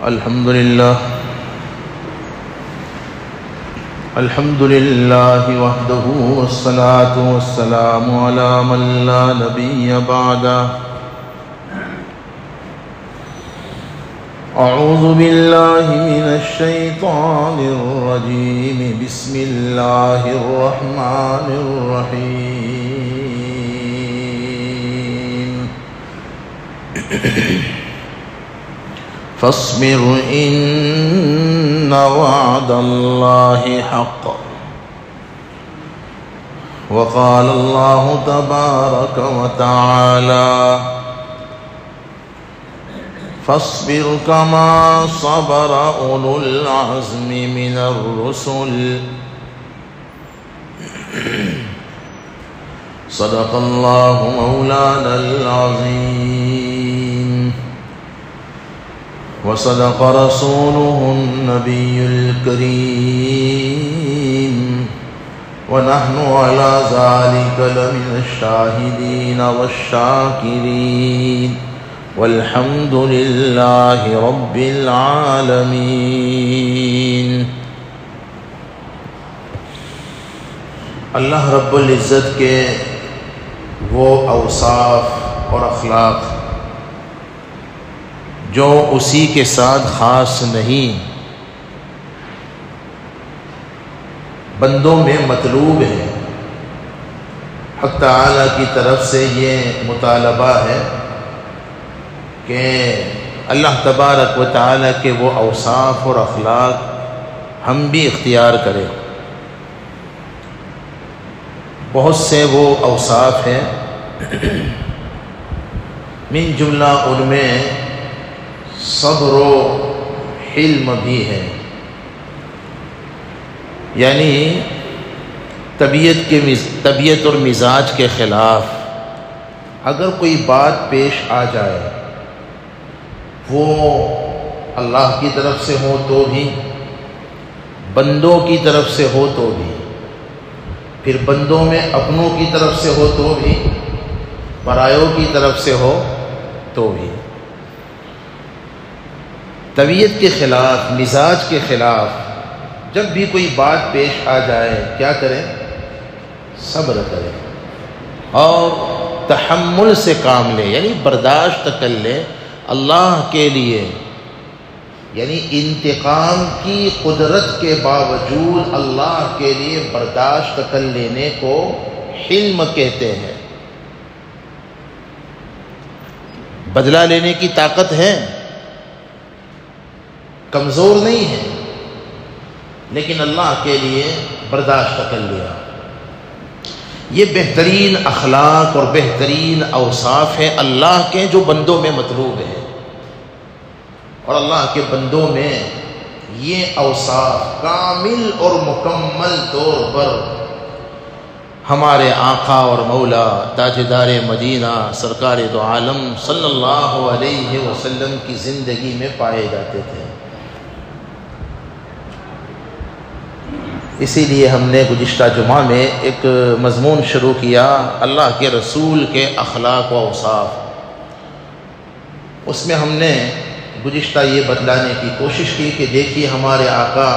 الحمد لله وحده والصلاة والسلام على من لا نبي بعده. أعوذ بالله من الشيطان الرجيم. بسم الله الرحمن الرحيم. فاصبر إن وعد الله حق. وقال الله تبارك وتعالى: فاصبر كما صبر أولو العزم من الرسل. صدق الله مولانا العظيم وصدق رسوله النبي الكريم ونحن على ذلك لمن الشاهدين والشاكرين والحمد لله رب العالمين. اللہ رب العزت کے وہ اوصاف اور اخلاق جو اسی کے ساتھ خاص نہیں، بندوں میں مطلوب ہے. حق تعالی کی طرف سے یہ مطالبہ ہے کہ اللہ تبارک و تعالی کے وہ اوصاف اور اخلاق ہم بھی اختیار کریں. بہت سے وہ اوصاف ہیں، من جملہ ان میں صبر و حلم بھی ہے. یعنی طبیعت اور مزاج کے خلاف اگر کوئی بات پیش آ جائے، وہ اللہ کی طرف سے ہو تو بھی، بندوں کی طرف سے ہو تو بھی، پھر بندوں میں اپنوں کی طرف سے ہو تو بھی، پرایوں کی طرف سے ہو تو بھی، طبیعت کے خلاف، مزاج کے خلاف جب بھی کوئی بات پیش آ جائے، کیا کریں؟ صبر کریں اور تحمل سے کام لیں، یعنی برداشت کر لیں اللہ کے لیے. یعنی انتقام کی قدرت کے باوجود اللہ کے لیے برداشت کر لینے کو حلم کہتے ہیں. بدلہ لینے کی طاقت ہے، کمزور نہیں ہے، لیکن اللہ کے لیے برداشت کر لیا. یہ بہترین اخلاق اور بہترین اوصاف ہے اللہ کے جو بندوں میں مطلوب ہے. اور اللہ کے بندوں میں یہ اوصاف کامل اور مکمل طور پر ہمارے آقا اور مولا تاجدار مدینہ سرکار دو عالم صلی اللہ علیہ وسلم کی زندگی میں پائے جاتے تھے. اسی لیے ہم نے گزشتہ جمعہ میں ایک مضمون شروع کیا، اللہ کے رسول کے اخلاق و اوصاف. اس میں ہم نے گزشتہ یہ بتلانے کی کوشش کی کہ دیکھیے ہمارے آقا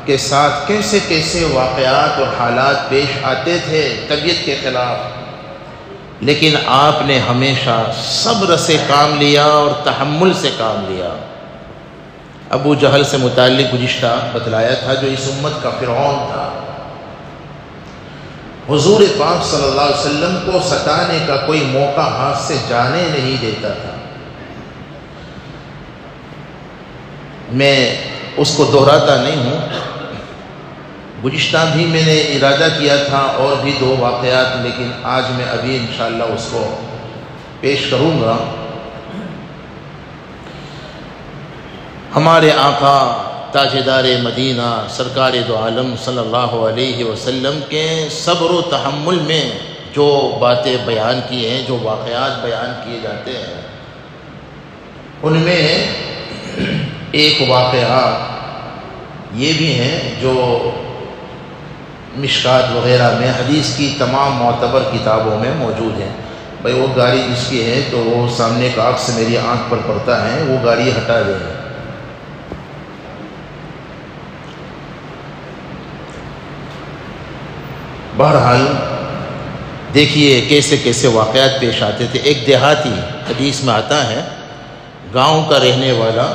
کے ساتھ کیسے کیسے واقعات اور حالات پیش آتے تھے طبیعت کے خلاف، لیکن آپ نے ہمیشہ صبر سے کام لیا اور تحمل سے کام لیا. ابو جہل سے متعلق گزشتہ بتلایا تھا، جو اس امت کا فرعون تھا. حضور پاک صلی اللہ علیہ وسلم کو ستانے کا کوئی موقع ہاتھ سے جانے نہیں دیتا تھا. میں اس کو دہراتا نہیں ہوں، گزشتہ بھی میں نے ارادہ کیا تھا اور بھی 2 واقعات، لیکن آج میں ابھی انشاءاللہ اس کو پیش کروں گا. ہمارے آقا تاجدار مدینہ سرکار دو عالم صلی اللہ علیہ وسلم کے صبر و تحمل میں جو باتیں بیان کی ہیں، جو واقعات بیان کیے جاتے ہیں، ان میں ایک واقعہ یہ بھی ہیں جو مشکات وغیرہ میں حدیث کی تمام معتبر کتابوں میں موجود ہیں. بھائی وہ گاڑی جس کی ہے تو وہ سامنے کا عکس میری آنکھ پر پڑتا ہے، وہ گاڑی ہٹا دیں. بہرحال دیکھیے کیسے کیسے واقعات پیش آتے تھے. ایک دیہاتی، حدیث میں آتا ہے، گاؤں کا رہنے والا،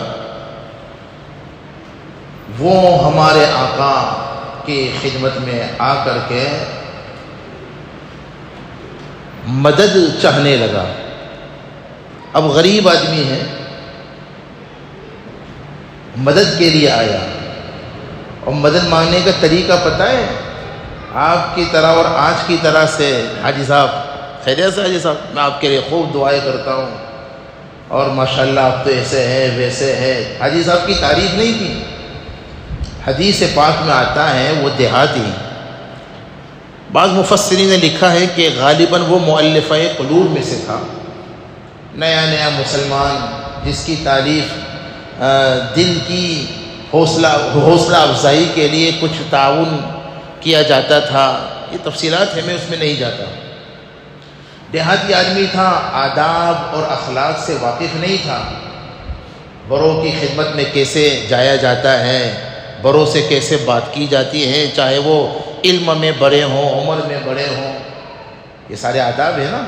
وہ ہمارے آقا کی خدمت میں آ کر کے مدد چاہنے لگا. اب غریب آدمی ہے، مدد کے لیے آیا، اور مدد مانگنے کا طریقہ پتہ ہے؟ آپ کی طرح اور آج کی طرح سے، حاجی صاحب خیریت سے، حاجی صاحب میں آپ کے لیے خوب دعائیں کرتا ہوں اور ماشاءاللہ آپ تو ایسے ہیں ویسے ہیں، حاجی صاحب کی تعریف نہیں کی. حدیث پاک میں آتا ہے وہ دیہاتی، بعض مفسرین نے لکھا ہے کہ غالباً وہ مؤلفہ قلوب میں سے تھا، نیا نیا مسلمان، جس کی تعریف دل کی حوصلہ افزائی کے لیے کچھ تعاون کیا جاتا تھا. یہ تفصیلات ہیں، میں اس میں نہیں جاتا. دیہاتی آدمی تھا، آداب اور اخلاق سے واقف نہیں تھا. بڑوں کی خدمت میں کیسے جایا جاتا ہے، بڑوں سے کیسے بات کی جاتی ہے، چاہے وہ علم میں بڑے ہوں، عمر میں بڑے ہوں، یہ سارے آداب ہیں نا.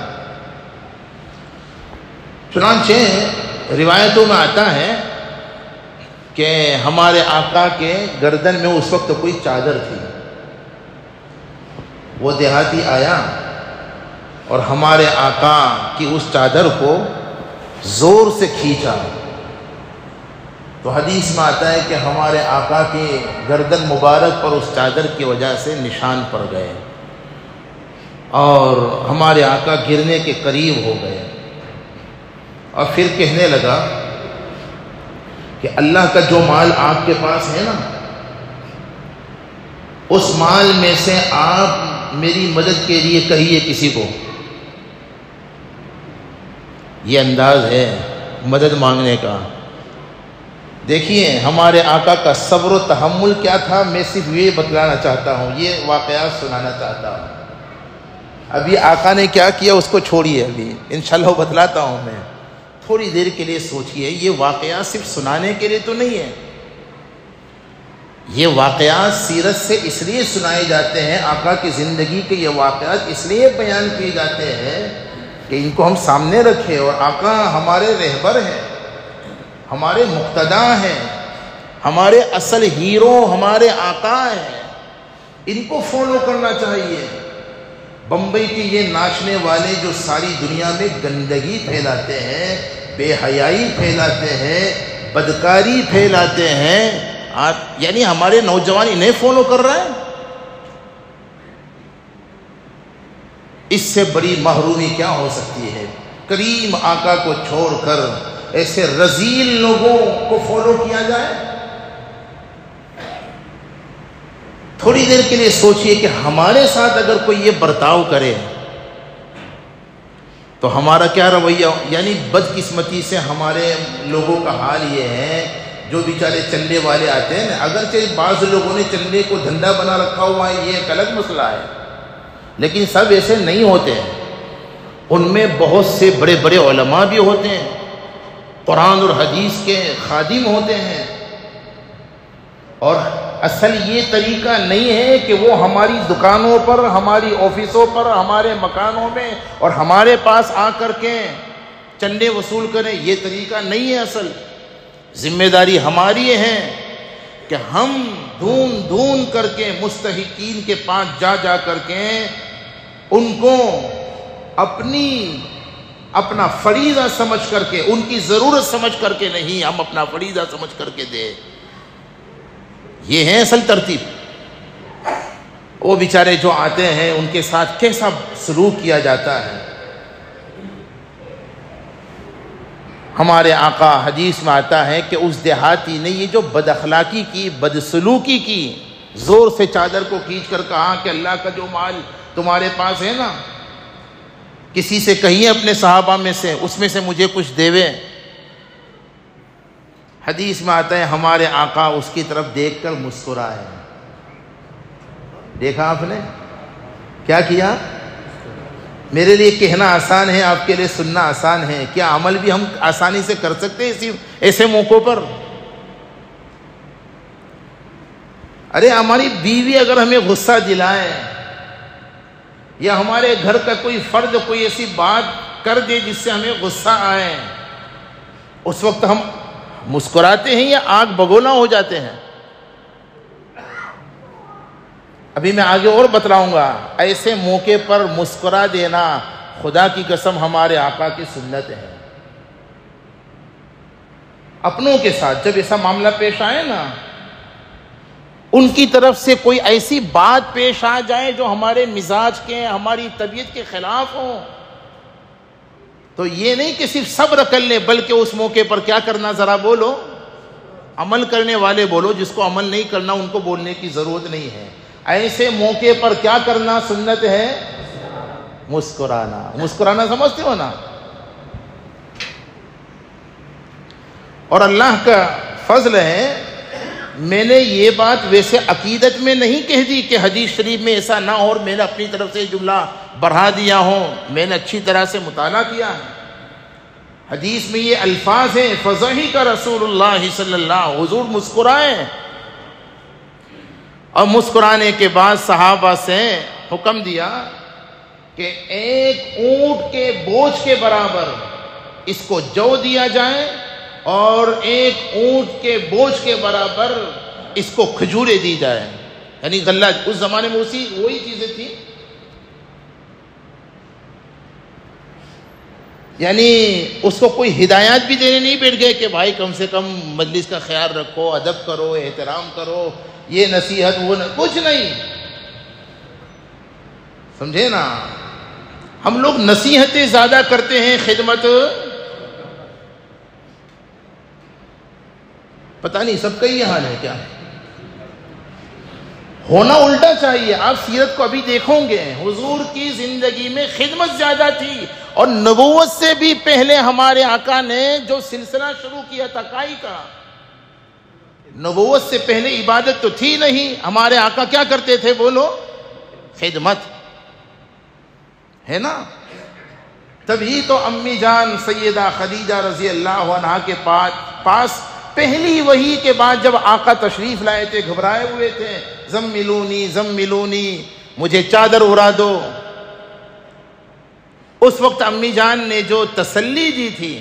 چنانچہ روایتوں میں آتا ہے کہ ہمارے آقا کے گردن میں اس وقت کوئی چادر تھی. وہ دیہاتی آیا اور ہمارے آقا کی اس چادر کو زور سے کھینچا، تو حدیث میں آتا ہے کہ ہمارے آقا کی گردن مبارک پر اس چادر کی وجہ سے نشان پڑ گئے اور ہمارے آقا گرنے کے قریب ہو گئے. اور پھر کہنے لگا کہ اللہ کا جو مال آپ کے پاس ہے نا، اس مال میں سے آپ میری مدد کے لیے کہیے کسی کو. یہ انداز ہے مدد مانگنے کا. دیکھیے ہمارے آقا کا صبر و تحمل کیا تھا، میں صرف یہ بتلانا چاہتا ہوں، یہ واقعات سنانا چاہتا ہوں. ابھی آقا نے کیا کیا اس کو چھوڑیے، ابھی انشاءاللہ بتلاتا ہوں. میں تھوڑی دیر کے لیے سوچئے، یہ واقعات صرف سنانے کے لیے تو نہیں ہے. یہ واقعات سیرت سے اس لیے سنائے جاتے ہیں، آقا کی زندگی کے یہ واقعات اس لیے بیان کیے جاتے ہیں کہ ان کو ہم سامنے رکھیں. اور آقا ہمارے رہبر ہیں، ہمارے مقتدا ہیں، ہمارے اصل ہیرو ہمارے آقا ہیں، ان کو فالو کرنا چاہیے. بمبئی کے یہ ناچنے والے جو ساری دنیا میں گندگی پھیلاتے ہیں، بے حیائی پھیلاتے ہیں، بدکاری پھیلاتے ہیں، یعنی ہمارے نوجوان انہیں فالو کر رہے ہیں. اس سے بڑی محرومی کیا ہو سکتی ہے؟ کریم آقا کو چھوڑ کر ایسے رذیل لوگوں کو فالو کیا جائے. تھوڑی دیر کے لیے سوچئے کہ ہمارے ساتھ اگر کوئی یہ برتاؤ کرے تو ہمارا کیا رویہ. یعنی بدقسمتی سے ہمارے لوگوں کا حال یہ ہے، جو بیچارے چندے والے آتے ہیں نا، اگرچہ بعض لوگوں نے چندے کو دھندا بنا رکھا ہوا ہے، یہ ایک الگ مسئلہ ہے، لیکن سب ایسے نہیں ہوتے ہیں. ان میں بہت سے بڑے بڑے علماء بھی ہوتے ہیں، قرآن اور حدیث کے خادم ہوتے ہیں. اور اصل یہ طریقہ نہیں ہے کہ وہ ہماری دکانوں پر، ہماری آفسوں پر، ہمارے مکانوں میں اور ہمارے پاس آ کر کے چندے وصول کریں. یہ طریقہ نہیں ہے. اصل ذمہ داری ہماری ہے کہ ہم ڈھونڈ کر کے مستحقین کے پاس جا کر کے ان کو اپنا فریضہ سمجھ کر کے، ان کی ضرورت سمجھ کر کے نہیں، ہم اپنا فریضہ سمجھ کر کے دیں. یہ ہے اصل ترتیب. وہ بیچارے جو آتے ہیں ان کے ساتھ کیسا سلوک کیا جاتا ہے. ہمارے آقا حدیث میں آتا ہے کہ اس دیہاتی نے یہ جو بد اخلاقی کی، بدسلوکی کی، زور سے چادر کو کھینچ کر کہا کہ اللہ کا جو مال تمہارے پاس ہے نا، کسی سے کہیے اپنے صحابہ میں سے، اس میں سے مجھے کچھ دیوے. حدیث میں آتا ہے ہمارے آقا اس کی طرف دیکھ کر مسکرائے. دیکھا آپ نے کیا کیا؟ میرے لیے کہنا آسان ہے، آپ کے لیے سننا آسان ہے. کیا عمل بھی ہم آسانی سے کر سکتے ہیں ایسے موقعوں پر؟ ارے ہماری بیوی اگر ہمیں غصہ دلائے یا ہمارے گھر کا کوئی فرد کوئی ایسی بات کر دے جس سے ہمیں غصہ آئے، اس وقت ہم مسکراتے ہیں یا آنکھ بگولا ہو جاتے ہیں؟ ابھی میں آگے اور بتلاؤں گا. ایسے موقع پر مسکرا دینا خدا کی قسم ہمارے آقا کی سنت ہے. اپنوں کے ساتھ جب ایسا معاملہ پیش آئے نا، ان کی طرف سے کوئی ایسی بات پیش آ جائے جو ہمارے مزاج کے، ہماری طبیعت کے خلاف ہو، تو یہ نہیں کہ صرف صبر کر لیں، بلکہ اس موقع پر کیا کرنا، ذرا بولو. عمل کرنے والے بولو، جس کو عمل نہیں کرنا ان کو بولنے کی ضرورت نہیں ہے. ایسے موقع پر کیا کرنا سنت ہے؟ مسکرانا. مسکرانا سمجھتے ہو نا؟ اور اللہ کا فضل ہے، میں نے یہ بات ویسے عقیدت میں نہیں کہہ دی کہ حدیث شریف میں ایسا نہ ہو اور میں نے اپنی طرف سے جملہ بڑھا دیا ہوں. میں نے اچھی طرح سے مطالعہ کیا ہے. حدیث میں یہ الفاظ ہیں، فضحک رسول اللہ صلی اللہ، حضور مسکرائے. اور مسکرانے کے بعد صحابہ سے حکم دیا کہ ایک اونٹ کے بوجھ کے برابر اس کو جو دیا جائے اور ایک اونٹ کے بوجھ کے برابر اس کو کھجوریں دی جائے. یعنی غلہ اس زمانے میں وہی چیزیں تھیں. یعنی اس کو کوئی ہدایات بھی دینے نہیں بیٹھ گئے کہ بھائی کم سے کم مجلس کا خیال رکھو، ادب کرو، احترام کرو، یہ نصیحت وہ کچھ نہیں. سمجھے نا؟ ہم لوگ نصیحتیں زیادہ کرتے ہیں، خدمت پتہ نہیں سب کا یہ حال ہے کیا؟ ہونا الٹا چاہیے. آپ سیرت کو ابھی دیکھو گے، حضور کی زندگی میں خدمت زیادہ تھی. اور نبوت سے بھی پہلے ہمارے آقا نے جو سلسلہ شروع کیا تھا کائی کا، نبوت سے پہلے عبادت تو تھی نہیں. ہمارے آقا کیا کرتے تھے؟ بولو، خدمت ہے نا. تبھی تو امی جان سیدہ خدیجہ رضی اللہ عنہا کے پاس پہلی وحی کے بعد جب آقا تشریف لائے تھے، گھبرائے ہوئے تھے، زملونی زملونی، مجھے چادر اڑا دو. اس وقت امی جان نے جو تسلی دی تھی،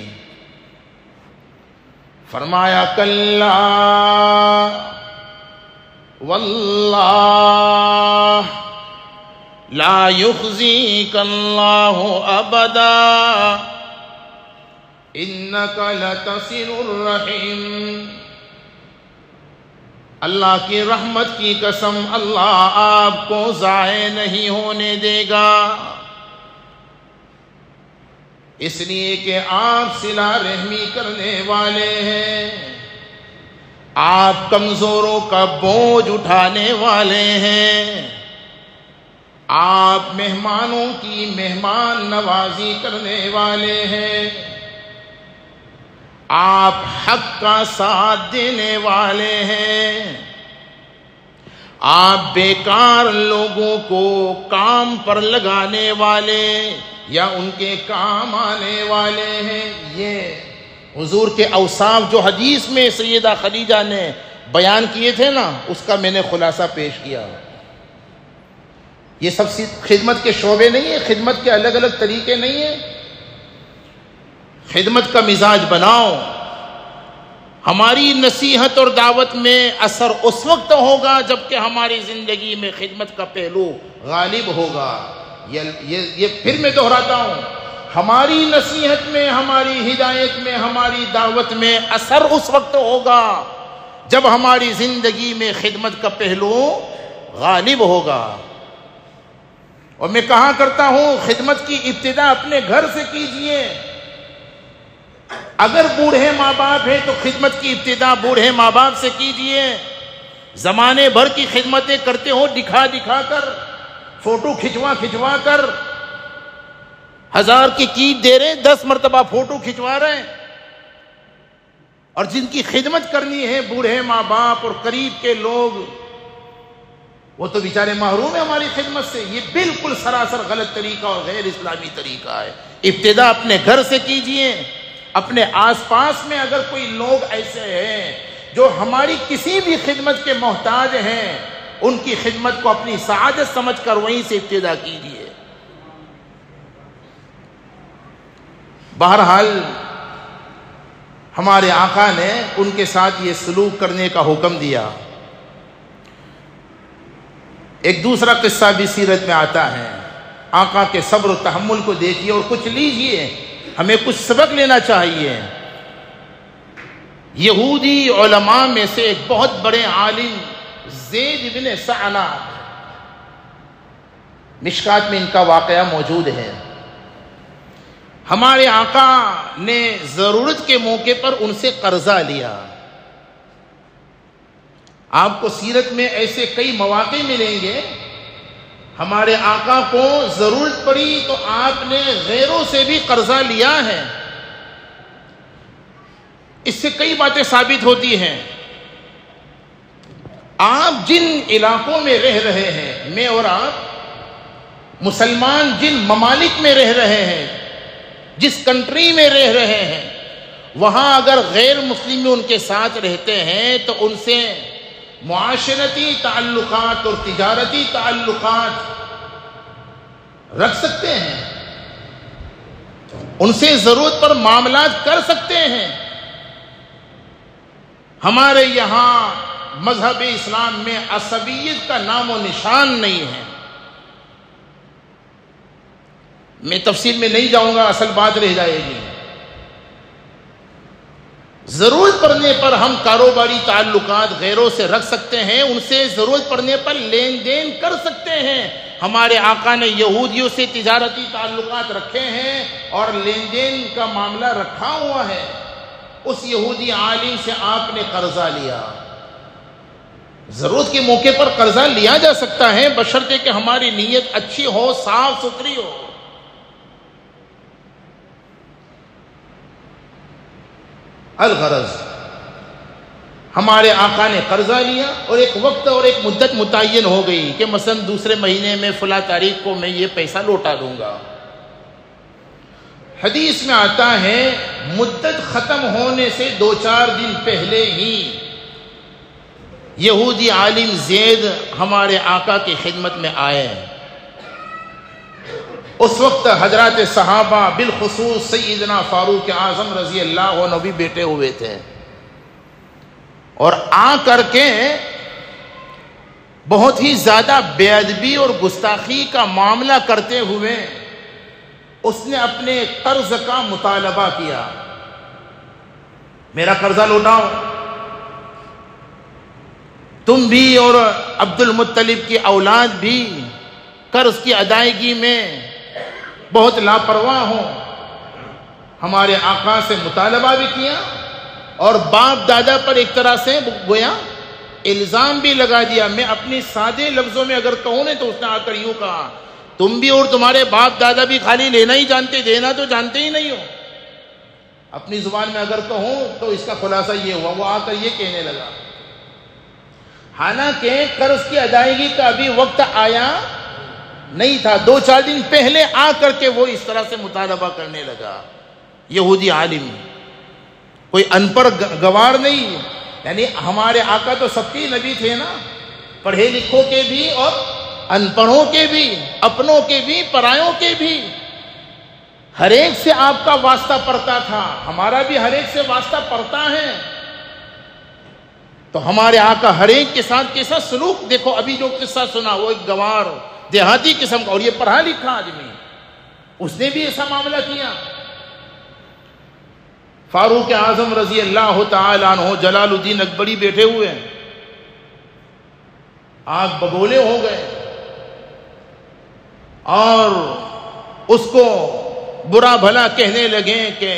فرمایا کلا واللہ لا یخزیک اللہ ابدا انک لتصل الرحیم. اللہ کی رحمت کی قسم، اللہ آپ کو ضائع نہیں ہونے دے گا، اس لیے کہ آپ صلہ رحمی کرنے والے ہیں، آپ کمزوروں کا بوجھ اٹھانے والے ہیں، آپ مہمانوں کی مہمان نوازی کرنے والے ہیں، آپ حق کا ساتھ دینے والے ہیں، آپ بیکار لوگوں کو کام پر لگانے والے یا ان کے کام آنے والے ہیں. یہ حضور کے اوصاف جو حدیث میں سیدہ خدیجہ نے بیان کیے تھے نا، اس کا میں نے خلاصہ پیش کیا. یہ سب خدمت کے شعبے نہیں ہیں، خدمت کے الگ الگ طریقے نہیں ہیں. خدمت کا مزاج بناؤ. ہماری نصیحت اور دعوت میں اثر اس وقت ہوگا جبکہ ہماری زندگی میں خدمت کا پہلو غالب ہوگا. یہ پھر میں دہراتا ہوں، ہماری نصیحت میں، ہماری ہدایت میں، ہماری دعوت میں اثر اس وقت ہوگا جب ہماری زندگی میں خدمت کا پہلو غالب ہوگا. اور میں کہا کرتا ہوں، خدمت کی ابتدا اپنے گھر سے کیجئے. اگر بوڑھے ماں باپ ہیں تو خدمت کی ابتدا بوڑھے ماں باپ سے کیجئے. زمانے بھر کی خدمتیں کرتے ہو دکھا دکھا کر، فوٹو کھچوا کر، 1000 کی کیٹ دے رہے ہیں، 10 مرتبہ فوٹو کھچوا رہے ہیں. اور جن کی خدمت کرنی ہے بوڑھے ماں باپ اور قریب کے لوگ، وہ تو بیچارے محروم ہیں ہماری خدمت سے. یہ بالکل سراسر غلط طریقہ اور غیر اسلامی طریقہ ہے. ابتدا اپنے گھر سے کیجئے. اپنے آس پاس میں اگر کوئی لوگ ایسے ہیں جو ہماری کسی بھی خدمت کے محتاج ہیں، ان کی خدمت کو اپنی سعادت سمجھ کر وہیں سے ابتدا کیجئے. بہرحال ہمارے آقا نے ان کے ساتھ یہ سلوک کرنے کا حکم دیا۔ ایک دوسرا قصہ بھی سیرت میں آتا ہے، آقا کے صبر و تحمل کو دیکھیے اور کچھ لیجئے، ہمیں کچھ سبق لینا چاہیے۔ یہودی علماء میں سے ایک بہت بڑے عالم زید بن ثعلبہ، مشکات میں ان کا واقعہ موجود ہے۔ ہمارے آقا نے ضرورت کے موقع پر ان سے قرضہ لیا۔ آپ کو سیرت میں ایسے کئی مواقع ملیں گے، ہمارے آقا کو ضرورت پڑی تو آپ نے غیروں سے بھی قرضہ لیا ہے۔ اس سے کئی باتیں ثابت ہوتی ہیں۔ آپ جن علاقوں میں رہ رہے ہیں، میں اور آپ مسلمان جن ممالک میں رہ رہے ہیں، جس کنٹری میں رہ رہے ہیں، وہاں اگر غیر مسلم ان کے ساتھ رہتے ہیں تو ان سے معاشرتی تعلقات اور تجارتی تعلقات رکھ سکتے ہیں، ان سے ضرورت پر معاملات کر سکتے ہیں۔ ہمارے یہاں مذہب اسلام میں عصبیت کا نام و نشان نہیں ہے۔ میں تفصیل میں نہیں جاؤں گا، اصل بات رہ جائے گی۔ ضرورت پڑنے پر ہم کاروباری تعلقات غیروں سے رکھ سکتے ہیں، ان سے ضرورت پڑنے پر لین دین کر سکتے ہیں۔ ہمارے آقا نے یہودیوں سے تجارتی تعلقات رکھے ہیں اور لین دین کا معاملہ رکھا ہوا ہے۔ اس یہودی عالم سے آپ نے قرضہ لیا۔ ضرورت کے موقع پر قرضہ لیا جا سکتا ہے، بشرطے کہ ہماری نیت اچھی ہو، صاف ستھری ہو۔ الغرض ہمارے آقا نے قرضہ لیا اور ایک وقت اور ایک مدت متعین ہو گئی کہ مثلا دوسرے مہینے میں فلاں تاریخ کو میں یہ پیسہ لوٹا دوں گا۔ حدیث میں آتا ہے مدت ختم ہونے سے 2-4 دن پہلے ہی یہودی عالم زید ہمارے آقا کی خدمت میں آئے۔ اس وقت حضرات صحابہ بالخصوص سیدنا فاروق اعظم رضی اللہ عنہ بھی بیٹھے ہوئے تھے، اور آ کر کے بہت ہی زیادہ بے ادبی اور گستاخی کا معاملہ کرتے ہوئے اس نے اپنے قرض کا مطالبہ کیا، میرا قرضہ لوٹاؤ۔ تم بھی اور عبد المطلب کی اولاد بھی قرض کی ادائیگی میں بہت لاپرواہ ہوں۔ ہمارے آقا سے مطالبہ بھی کیا اور باپ دادا پر ایک طرح سے گویا الزام بھی لگا دیا۔ میں اپنی سادے لفظوں میں اگر کہوں تو اس نے آ کر یوں کہا، تم بھی اور تمہارے باپ دادا بھی خالی لینا ہی جانتے، دینا تو جانتے ہی نہیں ہو۔ اپنی زبان میں اگر کہوں تو اس کا خلاصہ یہ ہوا، وہ آ کر یہ کہنے لگا، حالانکہ قرض کی ادائیگی کا ابھی وقت آیا نہیں تھا، 2-4 دن پہلے آ کر کے وہ اس طرح سے مطالبہ کرنے لگا۔ یہودی عالم، کوئی ان پڑھ گوار نہیں، یعنی ہمارے آقا تو سب کے نبی تھے نا، پڑھے لکھوں کے بھی اور ان پڑھوں کے بھی، اپنوں کے بھی، پرایوں کے بھی، ہر ایک سے آپ کا واسطہ پڑتا تھا، ہمارا بھی ہر ایک سے واسطہ پڑتا ہے۔ تو ہمارے آقا ہر ایک کے ساتھ کیسا سلوک، دیکھو ابھی جو قصہ سنا وہ ایک گوار دیہاتی قسم کا، اور یہ پڑھا لکھا آدمی، اس نے بھی ایسا معاملہ کیا۔ فاروق اعظم رضی اللہ تعالی عنہ جلال الدین اکبری بیٹھے ہوئے ہیں، آنکھ بگولے ہو گئے اور اس کو برا بھلا کہنے لگے کہ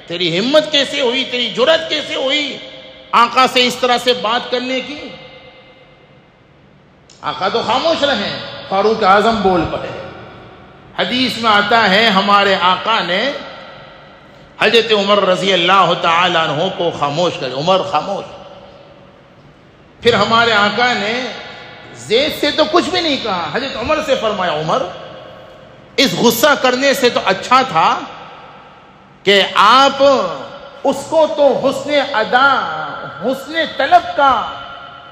تیری ہمت کیسے ہوئی، تیری جرأت کیسے ہوئی آقا سے اس طرح سے بات کرنے کی۔ آقا تو خاموش رہے، فاروق اعظم بول پڑے۔ حدیث میں آتا ہے ہمارے آقا نے حضرت عمر رضی اللہ تعالی عنہ کو خاموش کر، عمر خاموش۔ پھر ہمارے آقا نے زید سے تو کچھ بھی نہیں کہا، حضرت عمر سے فرمایا، عمر اس غصہ کرنے سے تو اچھا تھا کہ آپ اس کو تو حسن ادا، حسن طلب کا،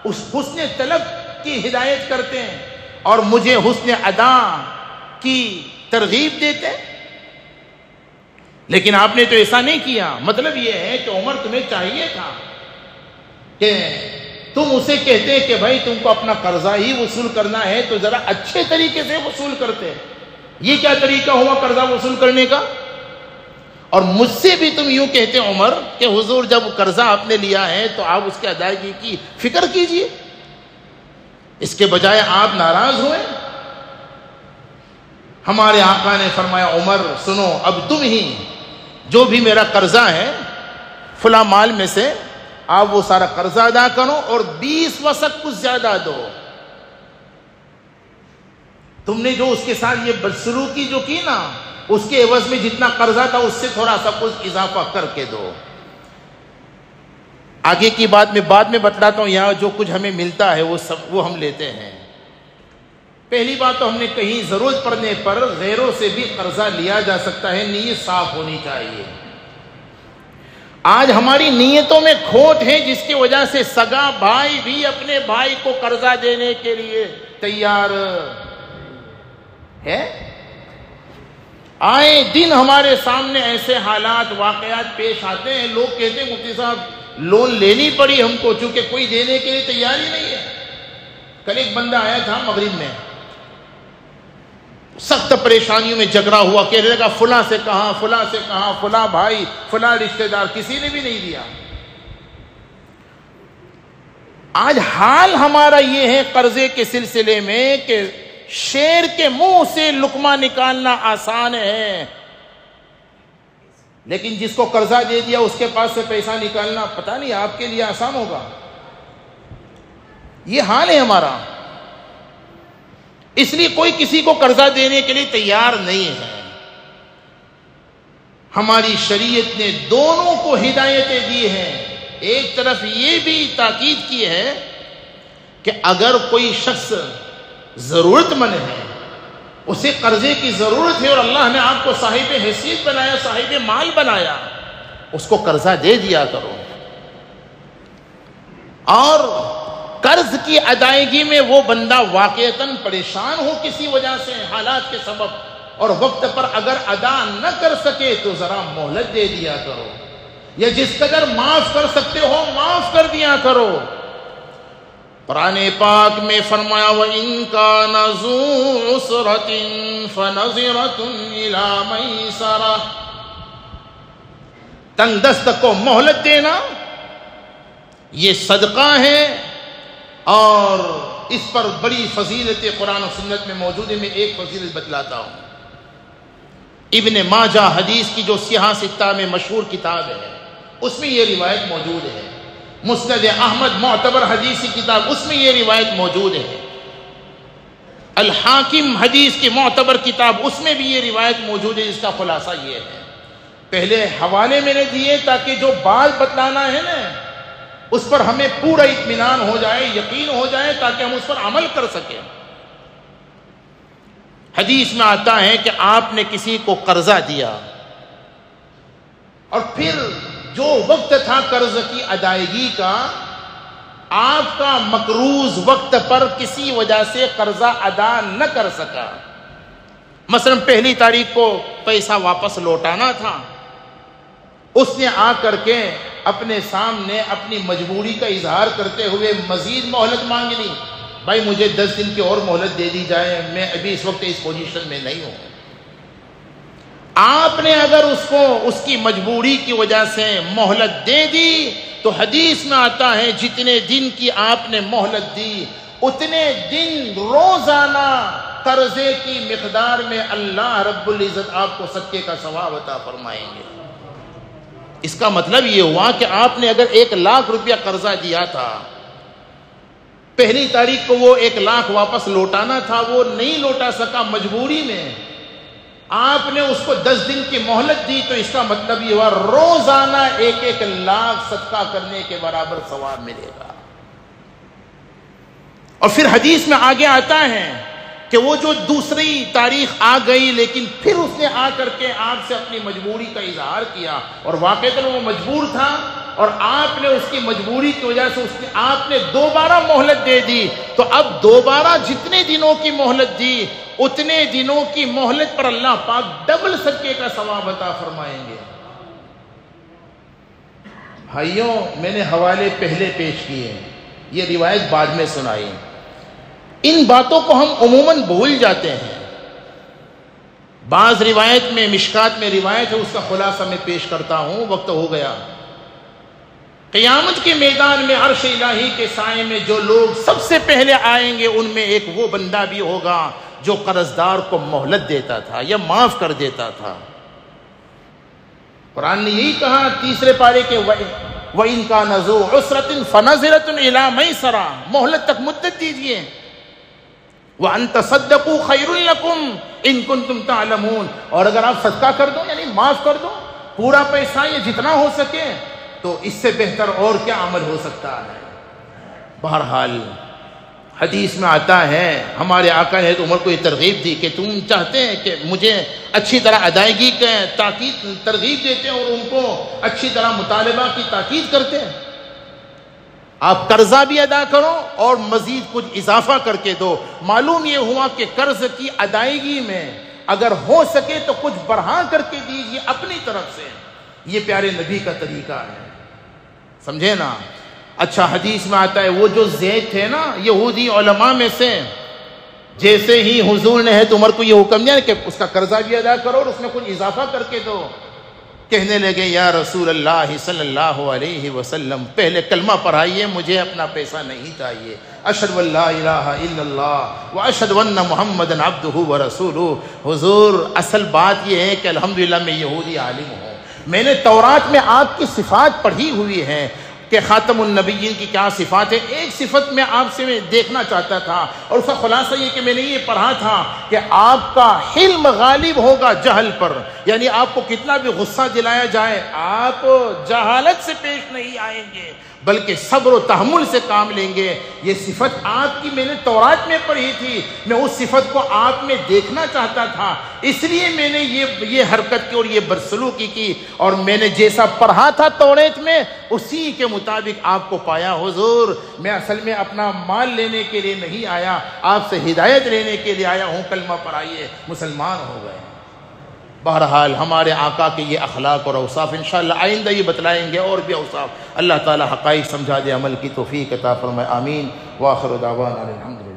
اس حسن طلب کی ہدایت کرتے ہیں اور مجھے حسن ادا کی ترغیب دیتے۔ لیکن آپ نے تو ایسا نہیں کیا. مطلب یہ ہے کہ عمر تمہیں چاہیے تھا کہ تم اسے کہتے کہ بھائی تم کو اپنا قرضہ ہی وصول کرنا ہے تو ذرا اچھے طریقے سے وصول کرتے. یہ کیا طریقہ ہوا قرضہ وصول کرنے کا؟ اور مجھ سے بھی تم یوں کہتے عمر کہ حضور جب قرضہ آپ نے لیا ہے تو آپ اس کی ادائیگی کی فکر کیجئے. اس کے بجائے آپ ناراض ہوئے. ہمارے آقا نے فرمایا عمر سنو، اب تم ہی جو بھی میرا قرضہ ہے فلاں مال میں سے آپ وہ سارا قرضہ ادا کرو اور 20 وسق کچھ زیادہ دو. تم نے جو اس کے ساتھ یہ بدسلوکی جو کی نا، اس کے عوض میں جتنا قرضہ تھا اس سے تھوڑا سا کچھ اضافہ کر کے دو. آگے کی بات میں بعد میں بتلاتا ہوں. یہاں جو کچھ ہمیں ملتا ہے وہ ہم لیتے ہیں. پہلی بات تو ہم نے کہیں ضرورت پڑنے پر غیروں سے بھی قرضہ لیا جا سکتا ہے، نیت صاف ہونی چاہیے. آج ہماری نیتوں میں کھوٹ ہے جس کی وجہ سے سگا بھائی بھی اپنے بھائی کو قرضہ دینے کے لیے تیار ہے. آئے دن ہمارے سامنے ایسے حالات واقعات پیش آتے ہیں. لوگ کہتے ہیں مفتی صاحب لون لینی پڑی ہم کو چونکہ کوئی دینے کے لیے تیار ہی نہیں ہے. کل ایک بندہ آیا تھا مغرب میں، سخت پریشانیوں میں جگڑا ہوا، کہنے لگا فلاں سے کہاں فلاں سے کہاں، فلاں بھائی فلاں رشتہ دار، کسی نے بھی نہیں دیا. آج حال ہمارا یہ ہے قرضے کے سلسلے میں کہ شیر کے منہ سے لقمہ نکالنا آسان ہے، لیکن جس کو قرضہ دے دیا اس کے پاس سے پیسہ نکالنا پتہ نہیں آپ کے لیے آسان ہوگا. یہ حال ہے ہمارا. اس لیے کوئی کسی کو قرضہ دینے کے لیے تیار نہیں ہے. ہماری شریعت نے دونوں کو ہدایتیں دی ہیں. ایک طرف یہ بھی تاکید کی ہے کہ اگر کوئی شخص ضرورت مند ہے، اسے قرضے کی ضرورت ہے اور اللہ نے آپ کو صاحب حیثیت بنایا، صاحب مال بنایا، اس کو قرضہ دے دیا کرو. اور قرض کی ادائیگی میں وہ بندہ واقعتاً پریشان ہو کسی وجہ سے حالات کے سبب اور وقت پر اگر ادا نہ کر سکے تو ذرا مہلت دے دیا کرو، یا جس قدر معاف کر سکتے ہو معاف کر دیا کرو. قرآن پاک میں فرمایا وَإِن كَانَ ذُو عُسْرَةٍ فَنَظِرَةٌ إِلَى مَيْسَرَةٍ. تنگ دست کو مہلت دینا یہ صدقہ ہے، اور اس پر بڑی فضیلت قرآن و سنت میں موجود ہے. میں ایک فضیلت بتلاتا ہوں. ابن ماجہ حدیث کی جو سیاہ ستہ میں مشہور کتاب ہے اس میں یہ روایت موجود ہے. مسند احمد معتبر حدیثی کتاب اس میں یہ روایت موجود ہے. الحاکم حدیث کی معتبر کتاب اس میں بھی یہ روایت موجود ہے. اس کا خلاصہ یہ ہے، پہلے حوالے میں نے دیے تاکہ جو بات بتلانا ہے نا اس پر ہمیں پورا اطمینان ہو جائے، یقین ہو جائے، تاکہ ہم اس پر عمل کر سکیں. حدیث میں آتا ہے کہ آپ نے کسی کو قرضہ دیا اور پھر جو وقت تھا قرض کی ادائیگی کا، آپ کا مقروض وقت پر کسی وجہ سے قرضہ ادا نہ کر سکا. مثلا 1 تاریخ کو پیسہ واپس لوٹانا تھا، اس نے آ کر کے اپنے سامنے اپنی مجبوری کا اظہار کرتے ہوئے مزید مہلت مانگ لی. بھائی مجھے 10 دن کی اور مہلت دے دی جائے، میں ابھی اس وقت اس پوزیشن میں نہیں ہوں. آپ نے اگر اس کو اس کی مجبوری کی وجہ سے مہلت دے دی تو حدیث میں آتا ہے جتنے دن کی آپ نے مہلت دی اتنے دن روزانہ قرضے کی مقدار میں اللہ رب العزت آپ کو صدقے کا ثواب عطا فرمائیں گے. اس کا مطلب یہ ہوا کہ آپ نے اگر 1 لاکھ روپیہ قرضہ دیا تھا، 1 تاریخ کو وہ 1 لاکھ واپس لوٹانا تھا، وہ نہیں لوٹا سکا مجبوری میں، آپ نے اس کو 10 دن کی مہلت دی، تو اس کا مطلب یہ ہوا روزانہ 1 لاکھ صدقہ کرنے کے برابر ثواب ملے گا. اور پھر حدیث میں آگے آتا ہے کہ وہ جو دوسری تاریخ آ گئی لیکن پھر اس نے آ کر کے آپ سے اپنی مجبوری کا اظہار کیا، اور واقعتاً وہ مجبور تھا اور آپ نے اس کی مجبوری کی وجہ سے آپ نے دوبارہ مہلت دے دی، تو اب دوبارہ جتنے دنوں کی مہلت دی اتنے دنوں کی مہلت پر اللہ پاک ڈبل صدقے کا ثواب عطا فرمائیں گے۔ بھائیوں، میں نے حوالے پہلے پیش کیے، یہ روایت بعد میں سنائی۔ ان باتوں کو ہم عموماً بھول جاتے ہیں۔ بعض روایت میں، مشکات میں روایت ہے، اس کا خلاصہ میں پیش کرتا ہوں، وقت ہو گیا۔ قیامت کے میدان میں عرش الہی کے سائے میں جو لوگ سب سے پہلے آئیں گے ان میں ایک وہ بندہ بھی ہوگا جو قرضدار کو مہلت دیتا تھا یا معاف کر دیتا تھا۔ قرآن نے یہی کہا تیسرے پارے کے وَإِن كَانَ ذُو عُسْرَةٍ فَنَظِرَةٌ إِلَىٰ مَيْسَرَةٍ، مہلت تک مدت دیجئے۔ وَأَن تَصَدَّقُوا خَيْرٌ لَكُمْ إِن كُنتُمْ تَعْلَمُونَ، اور اگر آپ صدقہ کر دو یعنی معاف کر دو پورا پیسہ یا جتنا ہو سکے تو اس سے بہتر اور کیا عمل ہو سکتا ہے۔ بہرحال حدیث میں آتا ہے ہمارے آقا نے تو عمر کو یہ ترغیب دی کہ تم چاہتے ہیں کہ مجھے اچھی طرح ادائیگی کے ترغیب دیتے ہیں اور ان کو اچھی طرح مطالبہ کی تاکید کرتے ہیں، آپ قرضہ بھی ادا کرو اور مزید کچھ اضافہ کر کے دو۔ معلوم یہ ہوا کہ قرض کی ادائیگی میں اگر ہو سکے تو کچھ بڑھا کر کے دیجیے اپنی طرف سے، یہ پیارے نبی کا طریقہ ہے، سمجھے نا۔ اچھا حدیث میں آتا ہے وہ جو زید تھے نا یہودی علماء میں سے، جیسے ہی حضور نے ہے تو عمر کو یہ حکم دیا کہ اس کا قرضہ بھی ادا کرو اور اس میں کچھ اضافہ کر کے دو۔ کہنے لگے یا رسول اللہ صلی اللہ علیہ وسلم پہلے کلمہ پڑھائیے، مجھے اپنا پیسہ نہیں چاہیے، اشہد ان لا الہ الا اللہ واشہد ان محمدا عبدہ ورسولہ۔ حضور اصل بات یہ ہے کہ الحمدللہ میں یہودی عالم ہوں، میں نے تورات میں آپ کی صفات پڑھی ہوئی ہیں کہ خاتم النبیین کی کیا صفات ہے، ایک صفت میں آپ سے میں دیکھنا چاہتا تھا اور اس کا خلاصہ یہ کہ میں نے یہ پڑھا تھا کہ آپ کا حلم غالب ہوگا جہل پر، یعنی آپ کو کتنا بھی غصہ دلایا جائے آپ جہالت سے پیش نہیں آئیں گے بلکہ صبر و تحمل سے کام لیں گے۔ یہ صفت آپ کی میں نے تورات میں پڑھی تھی، میں اس صفت کو آپ میں دیکھنا چاہتا تھا، اس لیے میں نے یہ حرکت کی اور یہ بدسلوکی کی، اور میں نے جیسا پڑھا تھا تورات میں اسی کے مطابق آپ کو پایا۔ حضور میں اصل میں اپنا مال لینے کے لیے نہیں آیا، آپ سے ہدایت لینے کے لیے آیا ہوں، کلمہ پڑھائیے، مسلمان ہو گئے۔ بہرحال ہمارے آقا کے یہ اخلاق اور اوصاف انشاءاللہ آئندہ یہ بتلائیں گے، اور بھی اوصاف۔ اللہ تعالی حقائق سمجھا دے، عمل کی توفیق عطا فرمائے، آمین۔ وآخر دعوانا الحمدللہ۔